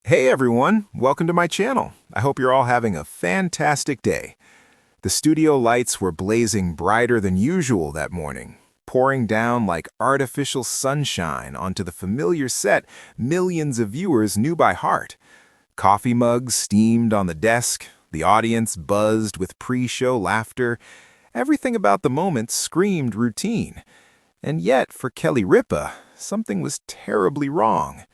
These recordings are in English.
Hey everyone, welcome to my channel. I hope you're all having a fantastic day. The studio lights were blazing brighter than usual that morning, pouring down like artificial sunshine onto the familiar set millions of viewers knew by heart. Coffee mugs steamed on the desk, the audience buzzed with pre-show laughter. Everything about the moment screamed routine. And yet, for Kelly Ripa, something was terribly wrong.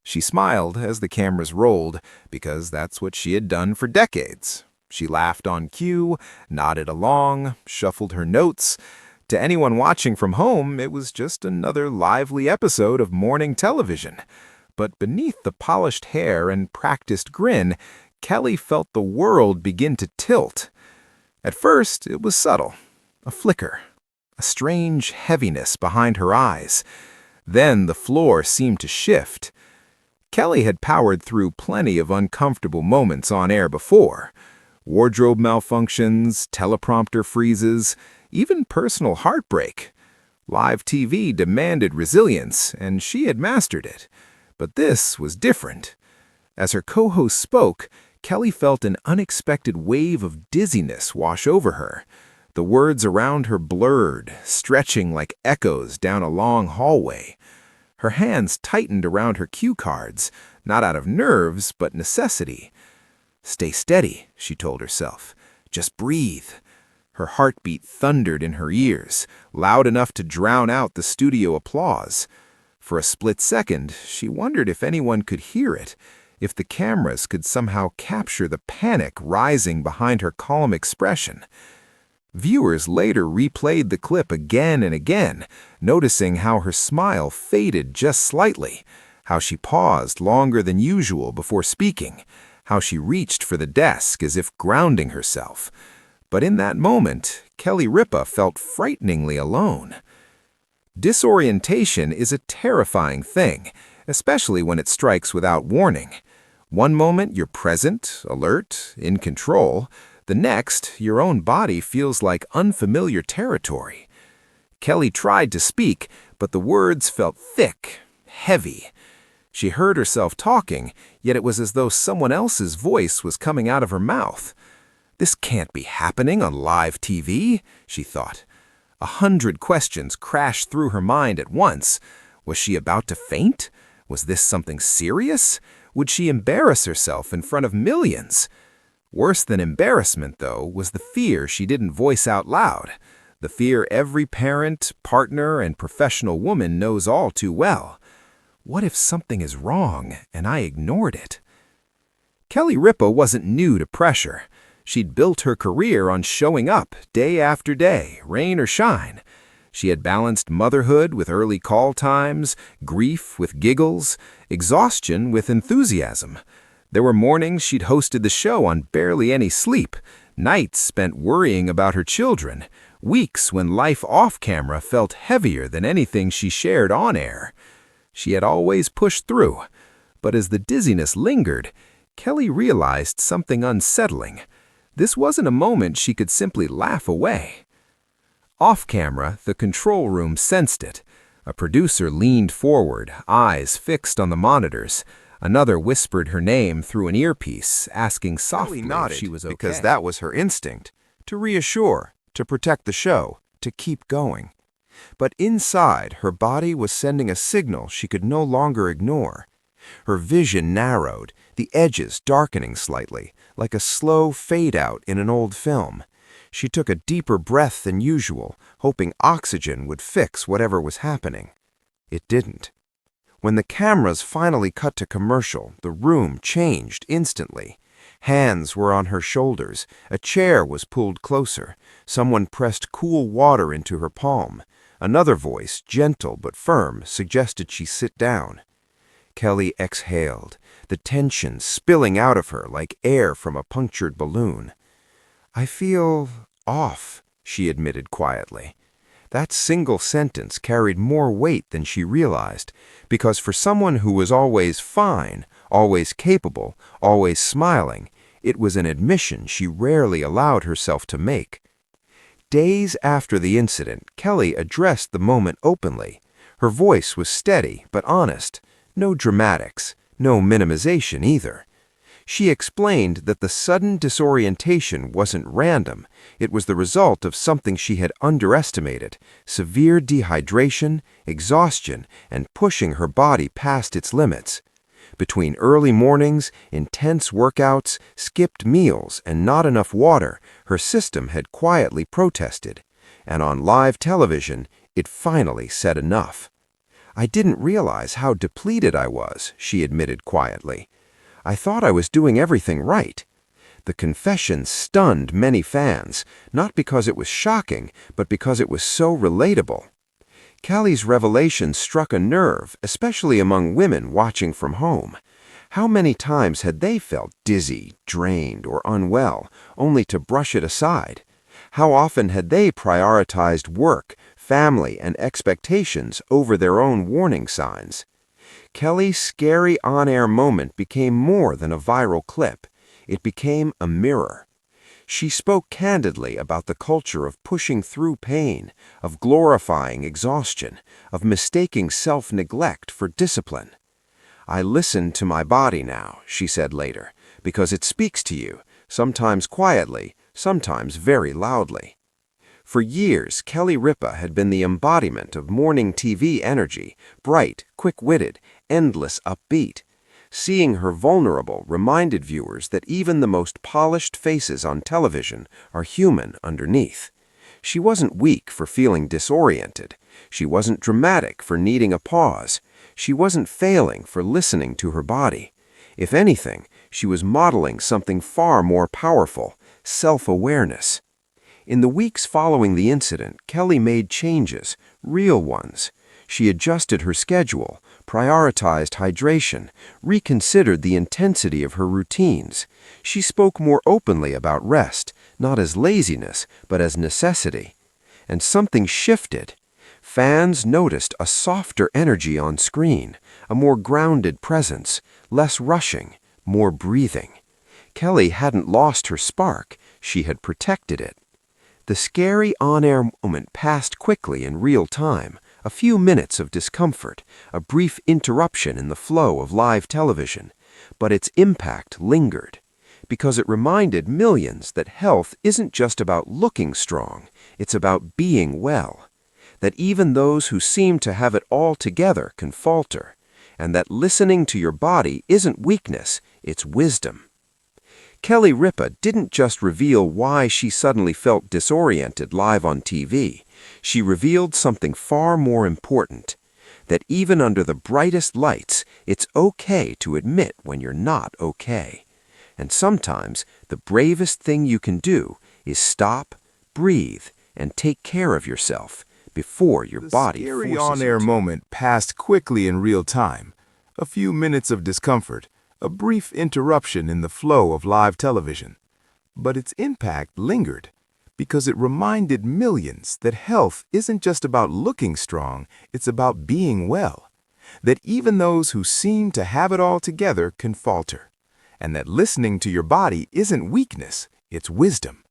She smiled as the cameras rolled, because that's what she had done for decades. She laughed on cue, nodded along, shuffled her notes. To anyone watching from home, it was just another lively episode of morning television. But beneath the polished hair and practiced grin, Kelly felt the world begin to tilt. At first, it was subtle, a flicker, a strange heaviness behind her eyes. Then the floor seemed to shift. Kelly had powered through plenty of uncomfortable moments on air before. Wardrobe malfunctions, teleprompter freezes, even personal heartbreak. Live TV demanded resilience, and she had mastered it. But this was different. As her co-host spoke, Kelly felt an unexpected wave of dizziness wash over her. The words around her blurred, stretching like echoes down a long hallway. Her hands tightened around her cue cards, not out of nerves, but necessity. "Stay steady," she told herself. "Just breathe." Her heartbeat thundered in her ears, loud enough to drown out the studio applause. For a split second, she wondered if anyone could hear it, if the cameras could somehow capture the panic rising behind her calm expression. Viewers later replayed the clip again and again, noticing how her smile faded just slightly, how she paused longer than usual before speaking, how she reached for the desk as if grounding herself. But in that moment, Kelly Ripa felt frighteningly alone. Disorientation is a terrifying thing, especially when it strikes without warning. One moment you're present, alert, in control. The next, your own body feels like unfamiliar territory. Kelly tried to speak, but the words felt thick, heavy. She heard herself talking, yet it was as though someone else's voice was coming out of her mouth. "This can't be happening on live TV," she thought. 100 questions crashed through her mind at once. Was she about to faint? Was this something serious? Would she embarrass herself in front of millions? Worse than embarrassment, though, was the fear she didn't voice out loud. The fear every parent, partner, and professional woman knows all too well. What if something is wrong and I ignored it? Kelly Ripa wasn't new to pressure. She'd built her career on showing up day after day, rain or shine. She had balanced motherhood with early call times, grief with giggles, exhaustion with enthusiasm. There were mornings she'd hosted the show on barely any sleep, nights spent worrying about her children, weeks when life off-camera felt heavier than anything she shared on air. She had always pushed through, but as the dizziness lingered, Kelly realized something unsettling. This wasn't a moment she could simply laugh away. Off-camera, the control room sensed it. A producer leaned forward, eyes fixed on the monitors. Another whispered her name through an earpiece, asking softly if she was okay. Because that was her instinct, to reassure, to protect the show, to keep going. But inside, her body was sending a signal she could no longer ignore. Her vision narrowed, the edges darkening slightly, like a slow fade-out in an old film. She took a deeper breath than usual, hoping oxygen would fix whatever was happening. It didn't. When the cameras finally cut to commercial, the room changed instantly. Hands were on her shoulders, a chair was pulled closer, someone pressed cool water into her palm. Another voice, gentle but firm, suggested she sit down. Kelly exhaled, the tension spilling out of her like air from a punctured balloon. "I feel off," she admitted quietly. That single sentence carried more weight than she realized, because for someone who was always fine, always capable, always smiling, it was an admission she rarely allowed herself to make. Days after the incident, Kelly addressed the moment openly. Her voice was steady but honest, no dramatics, no minimization either. She explained that the sudden disorientation wasn't random. It was the result of something she had underestimated: severe dehydration, exhaustion, and pushing her body past its limits. Between early mornings, intense workouts, skipped meals, and not enough water, her system had quietly protested. And on live television, it finally said enough. "I didn't realize how depleted I was," she admitted quietly. "I thought I was doing everything right." The confession stunned many fans, not because it was shocking, but because it was so relatable. Kelly's revelation struck a nerve, especially among women watching from home. How many times had they felt dizzy, drained, or unwell, only to brush it aside? How often had they prioritized work, family, and expectations over their own warning signs? Kelly's scary on-air moment became more than a viral clip. It became a mirror. She spoke candidly about the culture of pushing through pain, of glorifying exhaustion, of mistaking self-neglect for discipline. "I listen to my body now," she said later, "because it speaks to you, sometimes quietly, sometimes very loudly." For years, Kelly Ripa had been the embodiment of morning TV energy, bright, quick-witted, endless upbeat. Seeing her vulnerable reminded viewers that even the most polished faces on television are human underneath. She wasn't weak for feeling disoriented. She wasn't dramatic for needing a pause. She wasn't failing for listening to her body. If anything, she was modeling something far more powerful: self-awareness. In the weeks following the incident, Kelly made changes, real ones. She adjusted her schedule, prioritized hydration, reconsidered the intensity of her routines. She spoke more openly about rest, not as laziness, but as necessity. And something shifted. Fans noticed a softer energy on screen, a more grounded presence, less rushing, more breathing. Kelly hadn't lost her spark, she had protected it. The scary on-air moment passed quickly in real time. A few minutes of discomfort, a brief interruption in the flow of live television. But its impact lingered, because it reminded millions that health isn't just about looking strong, it's about being well. That even those who seem to have it all together can falter, and that listening to your body isn't weakness, it's wisdom. Kelly Ripa didn't just reveal why she suddenly felt disoriented live on TV. She revealed something far more important: that even under the brightest lights, it's okay to admit when you're not okay. And sometimes the bravest thing you can do is stop, breathe, and take care of yourself before your body forces you to. The scary on-air moment passed quickly in real time. A few minutes of discomfort, a brief interruption in the flow of live television. But its impact lingered, because it reminded millions that health isn't just about looking strong, it's about being well. That even those who seem to have it all together can falter. And that listening to your body isn't weakness, it's wisdom.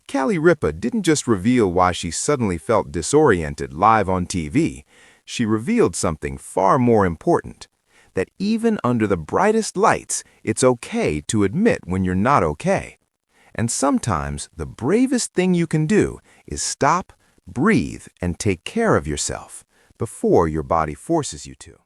Kelly Ripa didn't just reveal why she suddenly felt disoriented live on TV. She revealed something far more important: that even under the brightest lights, it's okay to admit when you're not okay. And sometimes the bravest thing you can do is stop, breathe, and take care of yourself before your body forces you to.